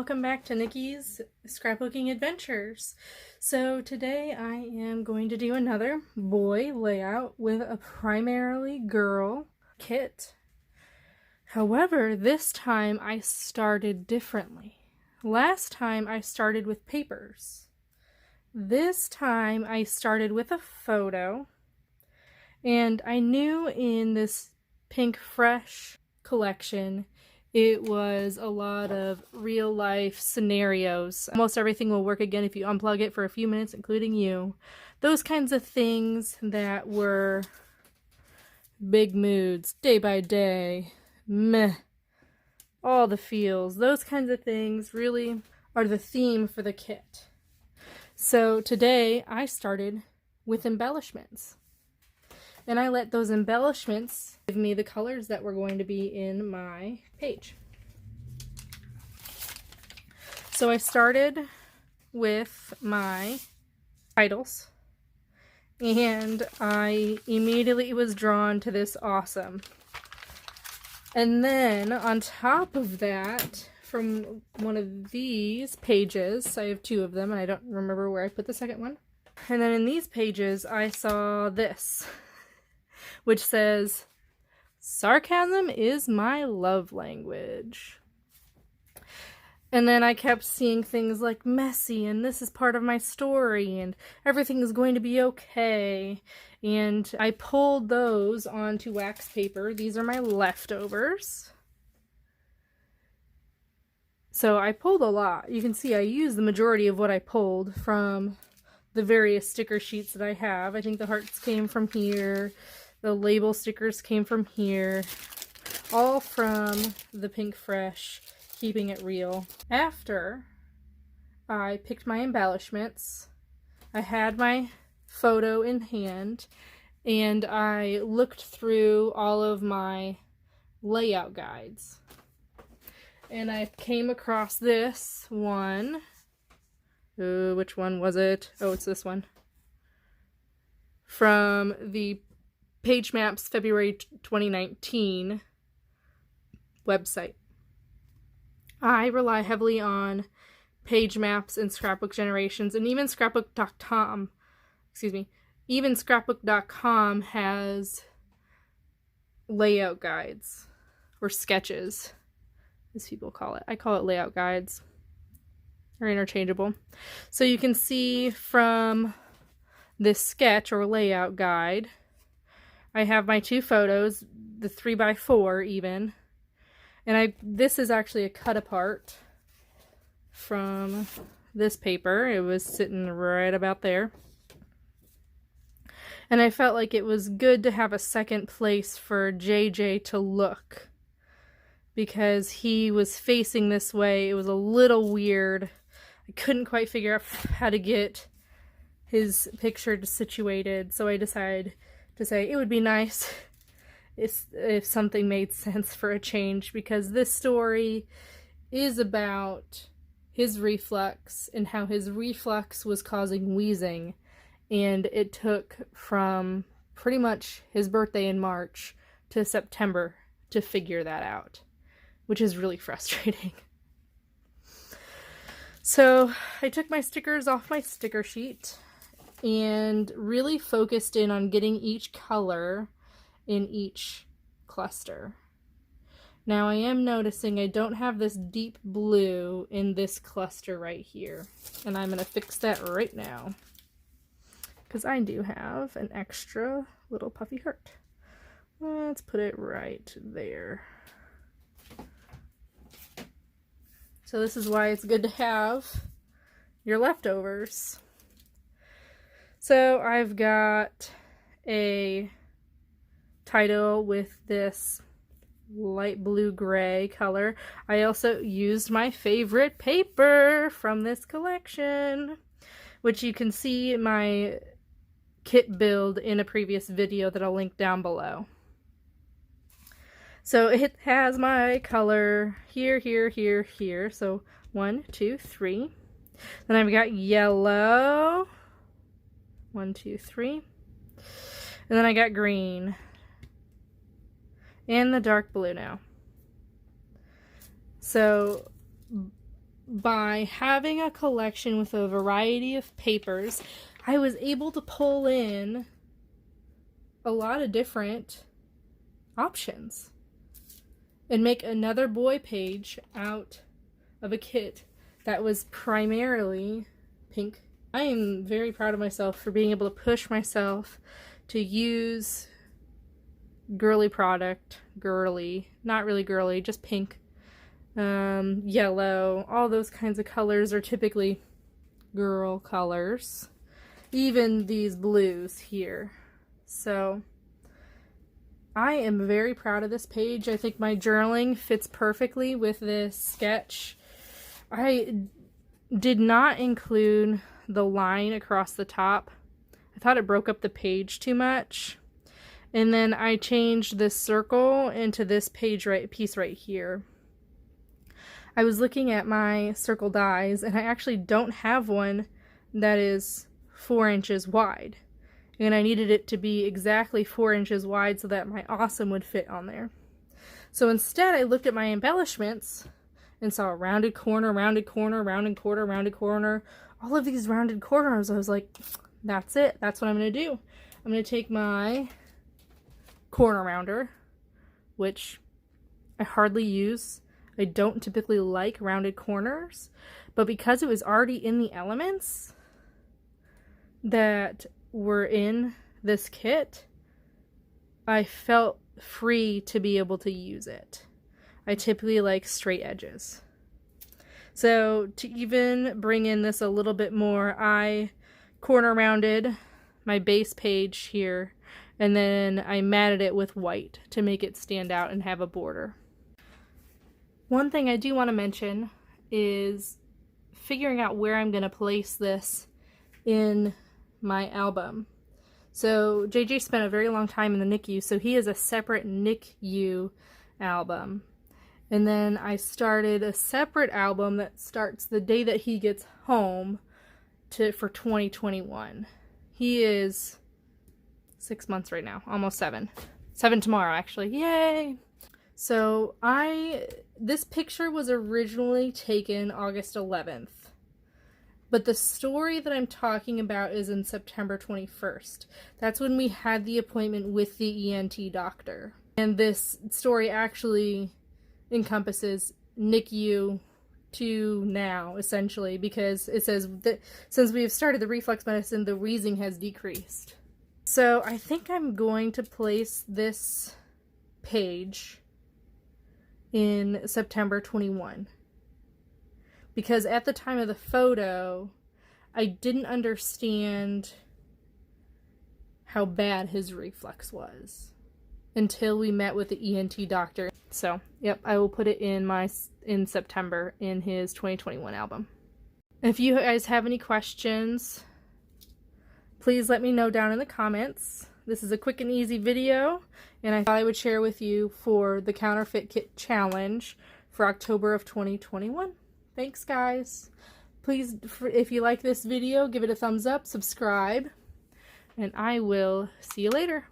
welcome back to Nikki's Scrapbooking Adventures. So today I am going to do another boy layout with a primarily girl kit. However, this time I started differently. Last time I started with papers. This time I started with a photo, and I knew in this Pink Fresh collection it was a lot of real life scenarios. Almost everything will work again if you unplug it for a few minutes, including you. Those kinds of things that were big moods, day by day, meh, all the feels. Those kinds of things really are the theme for the kit. So today I started with embellishments. And I let those embellishments give me the colors that were going to be in my page. So I started with my titles, and I immediately was drawn to this awesome. And then on top of that, from one of these pages, I have two of them and I don't remember where I put the second one. And then in these pages I saw this, which says, "Sarcasm is my love language." And then I kept seeing things like messy, and this is part of my story, and everything is going to be okay. And I pulled those onto wax paper. These are my leftovers. So I pulled a lot. You can see I used the majority of what I pulled from the various sticker sheets that I have. I think the hearts came from here. The label stickers came from here, all from the Pink Fresh, Keeping It Real. After I picked my embellishments, I had my photo in hand, and I looked through all of my layout guides. And I came across this one. Oh, which one was it? Oh, it's this one. From the Page Maps February 2019 website. I rely heavily on Page Maps and Scrapbook Generations, and even Scrapbook.com, even Scrapbook.com has layout guides, or sketches, as people call it. I call it layout guides. They're interchangeable. So you can see from this sketch or layout guide, I have my two photos, the 3x4 even, and this is actually a cut apart from this paper. It was sitting right about there. And I felt like it was good to have a second place for JJ to look, because he was facing this way. It was a little weird. I couldn't quite figure out how to get his picture situated, so I decided to say it would be nice if something made sense for a change, because this story is about his reflux and how his reflux was causing wheezing, and it took from pretty much his birthday in March to September to figure that out, which is really frustrating. So I took my stickers off my sticker sheet and really focused in on getting each color in each cluster. Now I am noticing I don't have this deep blue in this cluster right here, and I'm going to fix that right now, because I do have an extra little puffy heart. Let's put it right there. So this is why it's good to have your leftovers. So I've got a title with this light blue gray color. I also used my favorite paper from this collection, which you can see in my kit build in a previous video that I'll link down below. So it has my color here, here, here, here. So 1, 2, 3. Then I've got yellow. 1, 2, 3. And then I got green. And the dark blue now. So by having a collection with a variety of papers, I was able to pull in a lot of different options and make another boy page out of a kit that was primarily pink. I am very proud of myself for being able to push myself to use girly product. Girly, not really girly, just pink, yellow, all those kinds of colors are typically girl colors. Even these blues here. So I am very proud of this page. I think my journaling fits perfectly with this sketch. I did not include the line across the top. I thought it broke up the page too much. And then I changed this circle into this piece right here. I was looking at my circle dies, and I actually don't have one that is 4 inches wide. And I needed it to be exactly 4 inches wide so that my awesome would fit on there. So instead, I looked at my embellishments and saw a rounded corner, rounded corner, rounded corner, rounded corner. All of these rounded corners, I was like, that's it. That's what I'm going to do. I'm going to take my corner rounder, which I hardly use. I don't typically like rounded corners, but because it was already in the elements that were in this kit, I felt free to be able to use it. I typically like straight edges. So to even bring in this a little bit more, I corner rounded my base page here, and then I matted it with white to make it stand out and have a border. One thing I do want to mention is figuring out where I'm going to place this in my album. So JJ spent a very long time in the NICU, so he has a separate NICU album. And then I started a separate album that starts the day that he gets home for 2021. He is 6 months right now, almost 7. 7 tomorrow, actually. Yay! So this picture was originally taken August 11th. But the story that I'm talking about is in September 21st. That's when we had the appointment with the ENT doctor. And this story actually encompasses NICU to now, essentially, because it says that since we have started the reflux medicine, the wheezing has decreased. So I think I'm going to place this page in September 21. Because at the time of the photo, I didn't understand how bad his reflux was until we met with the ENT doctor. So, yep, I will put it in September in his 2021 album. If you guys have any questions, please let me know down in the comments. This is a quick and easy video, and I thought I would share with you for the Counterfeit Kit Challenge for October of 2021. Thanks, guys. Please, if you like this video, give it a thumbs up, subscribe, and I will see you later.